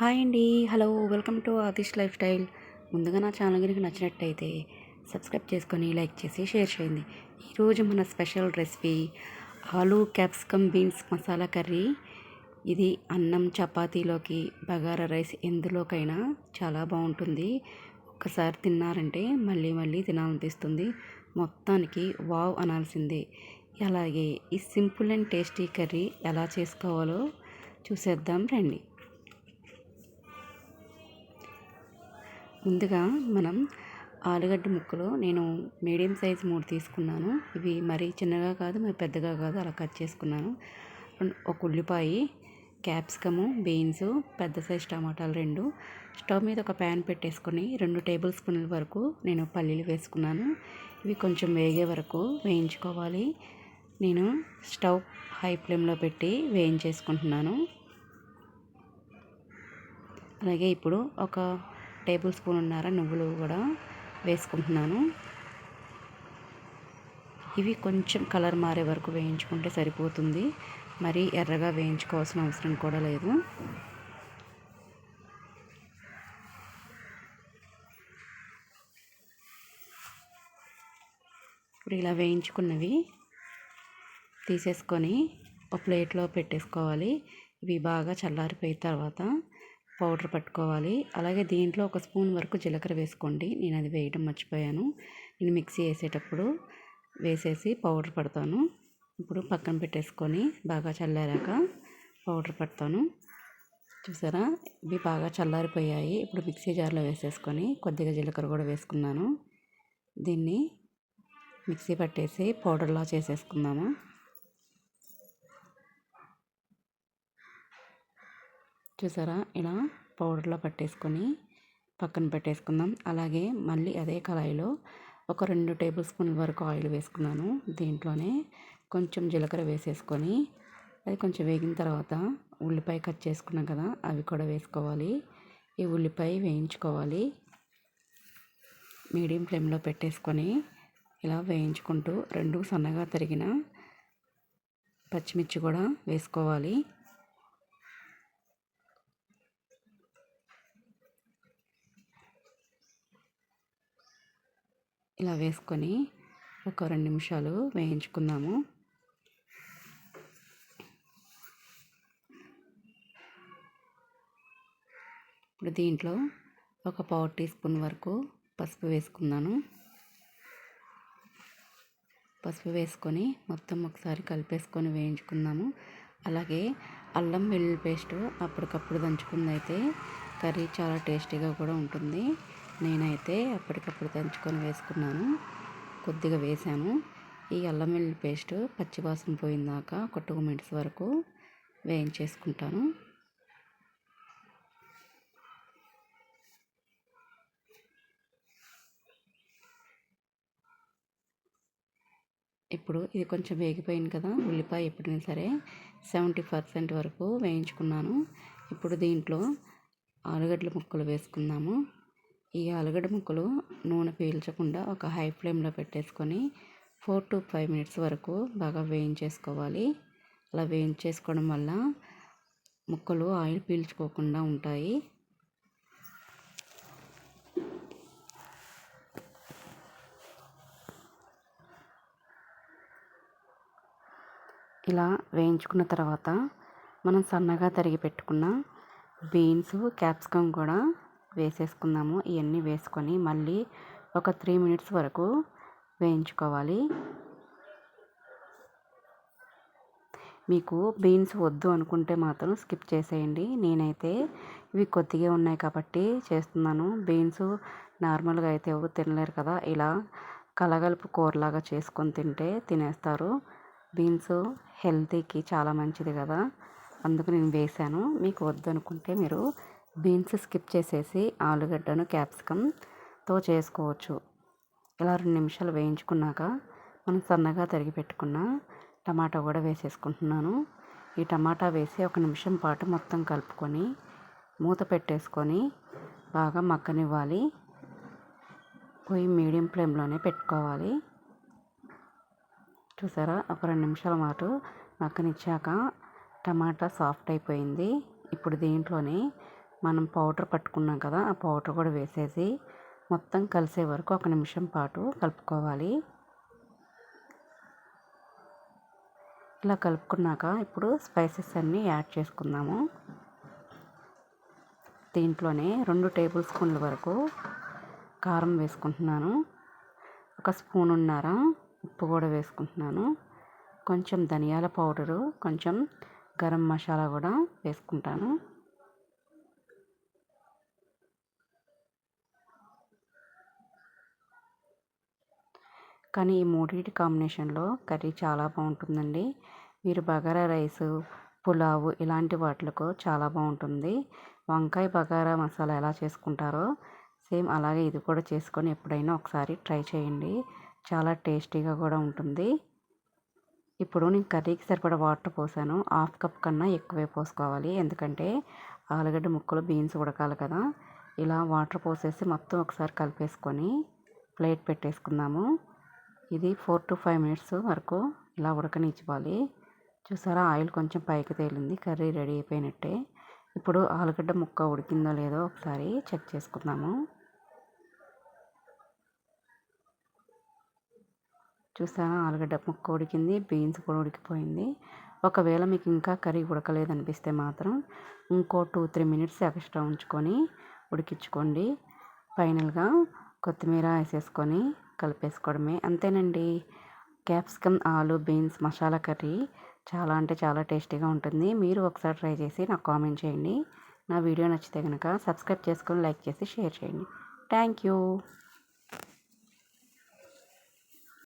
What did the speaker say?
Hi అండి. Hello, welcome to Atish life style. ముందుగా నా ఛానల్ కనుక నచ్చినట్టయితే సబ్స్క్రైబ్ చేసుకొని లైక్ చేసి షేర్ చేయండి. ఈరోజు మన special recipe aloo capsicum beans masala curry. ఇది అన్నం, చపాతీలోకి, బగారా రైస్ ఎందులోకైనా చాలా బాగుంటుంది. ఒక్కసారి తిన్నారంటే మళ్ళీ మళ్ళీ తినాలనిపిస్తుంది. మొత్తానికి వావ్ అనాల్సిందే. అలాగే ఈ సింపుల్ అండ్ టేస్టీ కర్రీ ఎలా చేసుకోవాలో చూసేద్దాం రండి. ముందుగా మనం ఆలుగడ్డ ముక్కలు నేను మీడియం సైజ్ 3 తీసుకున్నాను. ఇవి మరీ చిన్నగా కాదు, మరి పెద్దగా కాదు, అలా కట్ చేసుకున్నాను. ఒక ఉల్లిపాయ, క్యాప్సికము, బీన్స్, పెద్ద సైజ్ టమాటాలు 2. స్టవ్ మీద ఒక ప్యాన్ పెట్టేసుకొని 2 టేబుల్ స్పూన్ల వరకు నేను పల్లీలు వేసుకున్నాను. ఇవి కొంచెం వేగే వరకు వేయించుకోవాలి. నేను స్టవ్ హై ఫ్లేమ్లో పెట్టి వేయించేసుకుంటున్నాను. అలాగే ఇప్పుడు ఒక టేబుల్ స్పూన్నర నువ్వులు కూడా వేసుకుంటున్నాను. ఇవి కొంచెం కలర్ మారే వరకు వేయించుకుంటే సరిపోతుంది. మరీ ఎర్రగా వేయించుకోవాల్సిన అవసరం కూడా లేదు. ఇప్పుడు ఇలా వేయించుకున్నవి తీసేసుకొని ఒక ప్లేట్లో పెట్టేసుకోవాలి. ఇవి బాగా చల్లారిపోయిన తర్వాత పౌడర్ పట్టుకోవాలి. అలాగే దీంట్లో ఒక స్పూన్ వరకు జీలకర్ర వేసుకోండి. నేను అది వేయడం మర్చిపోయాను. నేను మిక్సీ వేసేటప్పుడు వేసేసి పౌడర్ పడతాను. ఇప్పుడు పక్కన పెట్టేసుకొని బాగా చల్లారాక పౌడర్ పడతాను. చూసారా, ఇవి బాగా చల్లారిపోయాయి. ఇప్పుడు మిక్సీ జార్లో వేసేసుకొని కొద్దిగా జీలకర్ర కూడా వేసుకున్నాను. దీన్ని మిక్సీ పట్టేసి పౌడర్లా చేసేసుకుందాము. చూసారా, ఇలా పౌడర్లో పట్టేసుకొని పక్కన పెట్టేసుకుందాం. అలాగే మళ్ళీ అదే కళాయిలో ఒక 2 టేబుల్ స్పూన్ల వరకు ఆయిల్ వేసుకున్నాను. దీంట్లోనే కొంచెం జీలకర్ర వేసేసుకొని అది కొంచెం వేగిన తర్వాత ఉల్లిపాయ కట్ చేసుకున్నాం కదా, అవి కూడా వేసుకోవాలి. ఈ ఉల్లిపాయ వేయించుకోవాలి. మీడియం ఫ్లేమ్లో పెట్టేసుకొని ఇలా వేయించుకుంటూ 2 సన్నగా తరిగిన పచ్చిమిర్చి కూడా వేసుకోవాలి. ఇలా వేసుకొని ఒక 2 నిమిషాలు వేయించుకుందాము. ఇప్పుడు దీంట్లో ఒక 1/4 టీ స్పూన్ వరకు పసుపు వేసుకున్నాను. పసుపు వేసుకొని మొత్తం ఒకసారి కలిపేసుకొని వేయించుకుందాము. అలాగే అల్లం వెల్లుల్లి పేస్ట్ అప్పటికప్పుడు దంచుకుంది అయితే కర్రీ చాలా టేస్టీగా కూడా ఉంటుంది. నేనైతే అప్పటికప్పుడు దంచుకొని వేసుకున్నాను, కొద్దిగా వేసాను. ఈ అల్లం వెల్లుల్లి పేస్ట్ పచ్చివాసన పోయిందాక ఒక 2 మినిట్స్ వరకు వేయించేసుకుంటాను. ఇప్పుడు ఇది కొంచెం వేగిపోయింది కదా, ఉల్లిపాయ ఎప్పుడైనా సరే 70% వరకు వేయించుకున్నాను. ఇప్పుడు దీంట్లో ఆలుగడ్డల ముక్కలు వేసుకుందాము. ఈ ఆలుగడ్డ ముక్కలు నూనె పీల్చకుండా ఒక హై ఫ్లేమ్లో పెట్టేసుకొని 4 to 5 మినిట్స్ వరకు బాగా వేయించేసుకోవాలి. అలా వేయించేసుకోవడం వల్ల ముక్కలు ఆయిల్ పీల్చుకోకుండా ఉంటాయి. ఇలా వేయించుకున్న తర్వాత మనం సన్నగా తరిగి పెట్టుకున్న బీన్స్, క్యాప్సికమ్ కూడా వేసేసుకుందాము. ఇవన్నీ వేసుకొని మళ్ళీ ఒక 3 మినిట్స్ వరకు వేయించుకోవాలి. మీకు బీన్స్ వద్దు అనుకుంటే మాత్రం స్కిప్ చేసేయండి. నేనైతే ఇవి కొద్దిగా ఉన్నాయి కాబట్టి చేస్తున్నాను. బీన్స్ నార్మల్గా అయితే ఎవరు తినలేరు కదా, ఇలా కలగలుపు కూరలాగా చేసుకొని తినేస్తారు. బీన్స్ హెల్తీకి చాలా మంచిది కదా, అందుకు నేను వేసాను. మీకు వద్దు అనుకుంటే మీరు బీన్స్ స్కిప్ చేసేసి ఆలుగడ్డను క్యాప్సికంతో చేసుకోవచ్చు. ఇలా 2 నిమిషాలు వేయించుకున్నాక మనం సన్నగా తరిగి పెట్టుకున్న టమాటా కూడా వేసేసుకుంటున్నాను. ఈ టమాటా వేసి 1 నిమిషం పాటు మొత్తం కలుపుకొని మూత పెట్టేసుకొని బాగా మగ్గనివ్వాలి. పొయ్యి మీడియం ఫ్లేమ్లోనే పెట్టుకోవాలి. చూసారా, ఒక 2 నిమిషాల పాటు మగ్గనిచ్చాక టమాటా సాఫ్ట్ అయిపోయింది. ఇప్పుడు దీంట్లోనే మనం పౌడర్ పట్టుకున్నాం కదా, ఆ పౌడర్ కూడా వేసేసి మొత్తం కలిసే వరకు 1 నిమిషం పాటు కలుపుకోవాలి. ఇలా కలుపుకున్నాక ఇప్పుడు స్పైసెస్ అన్నీ యాడ్ చేసుకుందాము. దీంట్లోనే 2 టేబుల్ స్పూన్ల వరకు కారం వేసుకుంటున్నాను. 1 స్పూనున్నర ఉప్పు కూడా వేసుకుంటున్నాను. కొంచెం ధనియాల పౌడరు, కొంచెం గరం మసాలా కూడా వేసుకుంటాను. కానీ ఈ మూడింటి కాంబినేషన్లో కర్రీ చాలా బాగుంటుందండి. మీరు బగారా రైసు, పులావు ఇలాంటి వాటిలకు చాలా బాగుంటుంది. వంకాయ బగారా మసాలా ఎలా చేసుకుంటారో సేమ్ అలాగే ఇది కూడా చేసుకొని ఎప్పుడైనా ఒకసారి ట్రై చేయండి. చాలా టేస్టీగా కూడా ఉంటుంది. ఇప్పుడు నేను కర్రీకి సరిపడా వాటర్ పోసాను. 1/2 కప్ కన్నా ఎక్కువే పోసుకోవాలి. ఎందుకంటే ఆలుగడ్డ ముక్కలు, బీన్స్ ఉడకాలి కదా. ఇలా వాటర్ పోసేసి మొత్తం ఒకసారి కలిపేసుకొని ప్లేట్ పెట్టేసుకుందాము. ఇది 4 to 5 మినిట్స్ వరకు ఇలా ఉడకనిచ్చుకోవాలి. చూసారా, ఆయిల్ కొంచెం పైకి తేలింది. కర్రీ రెడీ అయిపోయినట్టే. ఇప్పుడు ఆలుగడ్డ ముక్క ఉడికిందో లేదో ఒకసారి చెక్ చేసుకుందాము. చూసారా, ఆలుగడ్డ ముక్క ఉడికింది, బీన్స్ కూడా ఉడికిపోయింది. ఒకవేళ మీకు ఇంకా కర్రీ ఉడకలేదనిపిస్తే మాత్రం ఇంకో 2-3 మినిట్స్ ఎక్స్ట్రా ఉంచుకొని ఉడికించుకోండి. ఫైనల్గా కొత్తిమీర వేసేసుకొని కలిపేసుకోవడమే. అంతేనండి. క్యాప్సికమ్ ఆలు బీన్స్ మసాలా కర్రీ చాలా అంటే చాలా టేస్టీగా ఉంటుంది. మీరు ఒకసారి ట్రై చేసి నాకు కామెంట్ చేయండి. నా వీడియో నచ్చితే కనుక సబ్స్క్రైబ్ చేసుకొని లైక్ చేసి షేర్ చేయండి. Thank you.